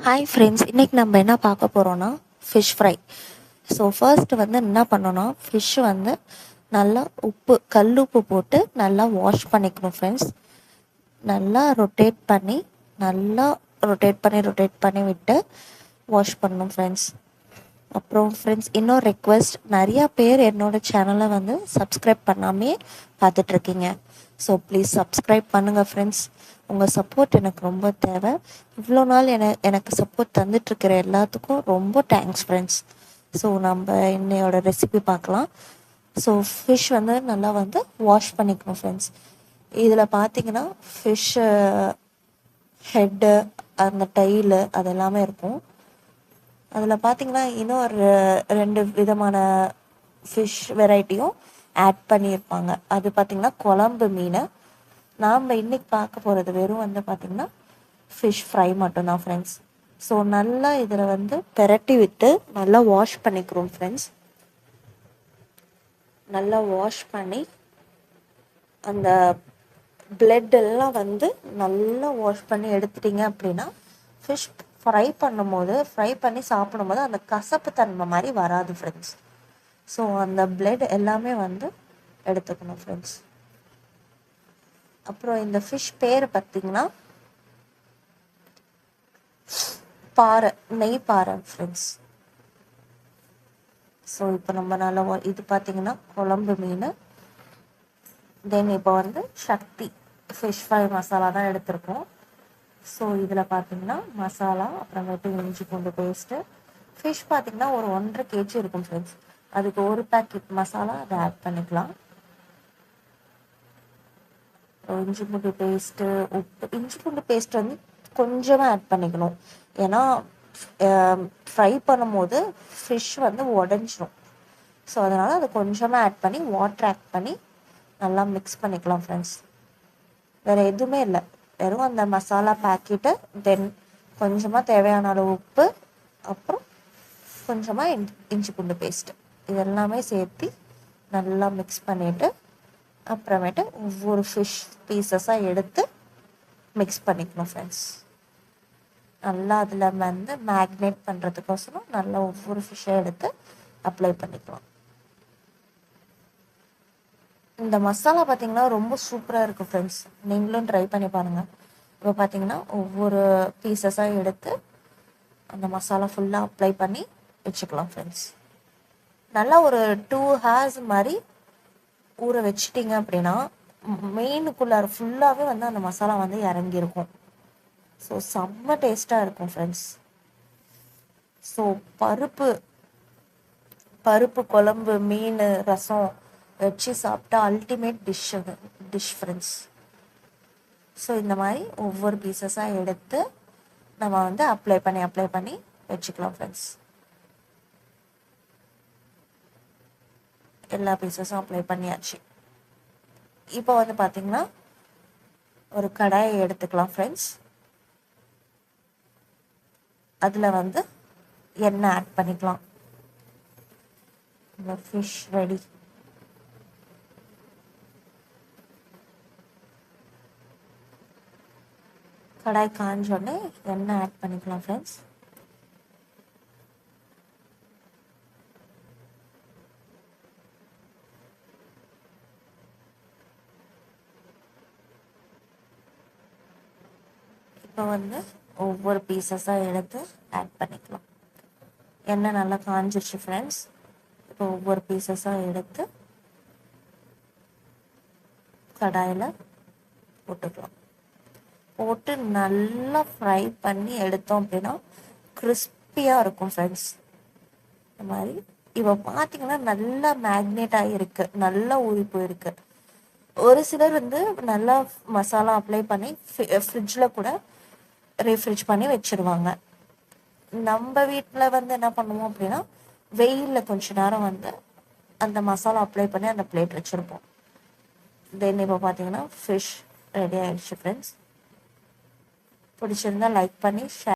Hi friends, இன்றைக்கி நம்ம என்ன பார்க்க போகிறோன்னா ஃபிஷ் ஃப்ரை. ஸோ ஃபர்ஸ்ட் என்ன பண்ணோன்னா ஃபிஷ் நல்லா கல் உப்பு போட்டு நல்லா வாஷ் பண்ணிக்கணும் ஃப்ரெண்ட்ஸ். நல்லா ரொட்டேட் பண்ணி விட்டு வாஷ் பண்ணணும் ஃப்ரெண்ட்ஸ். அப்புறம் ஃப்ரெண்ட்ஸ், இன்னொரு ரெக்வெஸ்ட், நிறையா பேர் என்னோடய சேனலை சப்ஸ்கிரைப் பண்ணாமே பார்த்துட்ருக்கீங்க. ஸோ ப்ளீஸ் சப்ஸ்கிரைப் பண்ணுங்கள் ஃப்ரெண்ட்ஸ். உங்கள் சப்போர்ட் எனக்கு ரொம்ப தேவை. இவ்வளோ நாள் எனக்கு சப்போர்ட் தந்துட்டுருக்கிற எல்லாத்துக்கும் ரொம்ப தேங்க்ஸ் ஃப்ரெண்ட்ஸ். ஸோ நம்ம இன்னையோட ரெசிபி பார்க்கலாம். ஸோ ஃபிஷ் நல்லா வாஷ் பண்ணிக்கணும் ஃப்ரெண்ட்ஸ். இதில் பார்த்தீங்கன்னா ஃபிஷ்ஷு ஹெட்டு, அந்த டைலு அதெல்லாமே இருக்கும். அதில் பார்த்திங்கன்னா இன்னும் ஒரு 2 விதமான ஃபிஷ் வெரைட்டியும் ஆட் பண்ணியிருப்பாங்க. அது பார்த்திங்கன்னா குழம்பு மீன். நாம் இன்றைக்கி பார்க்க போகிறது வெறும் பார்த்திங்கன்னா ஃபிஷ் ஃப்ரை மட்டும்தான் ஃப்ரெண்ட்ஸ். ஸோ நல்லா இதில் பெரட்டி விட்டு நல்லா வாஷ் பண்ணிக்கிறோம் ஃப்ரெண்ட்ஸ். நல்லா வாஷ் பண்ணி அந்த பிளட் எல்லாம் நல்லா வாஷ் பண்ணி எடுத்துட்டிங்க அப்படின்னா ஃபிஷ் ஃப்ரை பண்ணி சாப்பிடும்போது அந்த கசப்பு தன்மை மாதிரி வராது ஃப்ரெண்ட்ஸ். ஸோ அந்த பிளட் எல்லாமே எடுத்துக்கணும் ஃப்ரெண்ட்ஸ். அப்புறம் இந்த ஃபிஷ் பேர் பார்த்திங்கன்னா நெய் பாறை ஃப்ரெண்ட்ஸ். ஸோ இப்போ நம்ம நல்லா இது பார்த்திங்கன்னா குழம்பு மீன். தென் இப்போ சக்தி ஃபிஷ் ஃப்ரை மசாலா தான் எடுத்திருக்கோம். ஸோ இதில் பார்த்திங்கன்னா மசாலா, அப்புறமேட்டு இஞ்சி பூண்டு பேஸ்ட்டு. ஃபிஷ் பார்த்திங்கன்னா ஒரு 1.5 kg இருக்கும் ஃப்ரெண்ட்ஸ். அதுக்கு ஒரு பேக்கெட் மசாலா அதை ஆட் பண்ணிக்கலாம். இஞ்சி பூண்டு பேஸ்ட்டு, உப்பு. இஞ்சி பூண்டு பேஸ்ட் கொஞ்சமாக ஆட் பண்ணிக்கணும். ஏன்னா ஃப்ரை பண்ணும்போது ஃபிஷ் உடஞ்சிரும். ஸோ அதனால் அது கொஞ்சமாக ஆட் பண்ணி வாட்டர் ஆட் பண்ணி நல்லா மிக்ஸ் பண்ணிக்கலாம் ஃப்ரெண்ட்ஸ். வேறு எதுவுமே இல்லை, வெறும் அந்த மசாலா பேக்கெட்டு, தென் கொஞ்சமாக தேவையான அளவு உப்பு, அப்புறம் கொஞ்சமாக இஞ்சி பூண்டு பேஸ்ட்டு, இதெல்லாமே சேர்த்து நல்லா மிக்ஸ் பண்ணிவிட்டு அப்புறமேட்டு ஒவ்வொரு ஃபிஷ் பீசஸாக எடுத்து மிக்ஸ் பண்ணிக்கணும் ஃப்ரெண்ட்ஸ். நல்லா அதில் மேக்னேட் பண்ணுறதுக்கோசரம் நல்லா ஒவ்வொரு ஃபிஷ்ஷை எடுத்து அப்ளை பண்ணிக்கலாம். இந்த மசாலா பார்த்திங்கன்னா ரொம்ப சூப்பராக இருக்கும் ஃப்ரெண்ட்ஸ். நீங்களும் ட்ரை பண்ணி பாருங்கள். இப்போ பார்த்திங்கன்னா ஒவ்வொரு பீசஸாக எடுத்து அந்த மசாலா ஃபுல்லாக அப்ளை பண்ணி வச்சுக்கலாம் ஃப்ரெண்ட்ஸ். நல்லா ஒரு 2 hours மாதிரி ஊற வச்சிட்டிங்க அப்படின்னா மெயினுக்குள்ளார ஃபுல்லாகவே அந்த மசாலா இறங்கியிருக்கும். ஸோ செம்ம டேஸ்ட்டாக இருக்கும் ஃப்ரெண்ட்ஸ். ஸோ பருப்பு குழம்பு, மீன், ரசம் வச்சு சாப்பிட்டா அல்டிமேட் டிஷ் ஃப்ரெண்ட்ஸ். ஸோ இந்த மாதிரி ஒவ்வொரு பீசஸாக எடுத்து நம்ம அப்ளை பண்ணி வச்சுக்கலாம் ஃப்ரெண்ட்ஸ். எல்லா பீசஸும் அப்ளை பண்ணியாச்சு. இப்போ பார்த்திங்கன்னா ஒரு கடாயை எடுத்துக்கலாம் ஃப்ரெண்ட்ஸ். அதில் எண்ணெய் ஆட் பண்ணிக்கலாம். இந்த ஃபிஷ் ரெடி. கடாய் காஞ்சோடனே எண்ணெய் ஆட் பண்ணிக்கலாம் ஃப்ரெண்ட்ஸ். இப்போ ஒவ்வொரு பீசஸாக எடுத்து ஆட் பண்ணிக்கலாம். எண்ணெய் நல்லா காஞ்சிருச்சு ஃப்ரெண்ட்ஸ். இப்போ ஒவ்வொரு பீசஸாக எடுத்து கடாயில் போட்டுக்கலாம். போட்டு நல்லா ஃப்ரை பண்ணி எடுத்தோம் அப்படின்னா கிறிஸ்பியாக இருக்கும் ஃப்ரெண்ட்ஸ். இந்த மாதிரி இப்போ பார்த்திங்கன்னா நல்லா மேக்னேட் ஆகிருக்கு, நல்லா ஊறி போயிருக்கு. ஒரு சிலர் நல்லா மசாலா அப்ளை பண்ணி ஃப்ரிட்ஜில் கூட ரீஃப்ரிட்ஜ் பண்ணி வச்சுருவாங்க. நம்ம வீட்டில் என்ன பண்ணுவோம் அப்படின்னா வெயிலில் கொஞ்ச நேரம் அந்த மசாலா அப்ளை பண்ணி அந்த பிளேட் வச்சுருப்போம். தென் இப்போ பார்த்தீங்கன்னா ஃபிஷ் ரெடி ஆகிடுச்சு ஃப்ரெண்ட்ஸ். பிடிச்சிருந்தா லைக் பண்ணி ஷேர்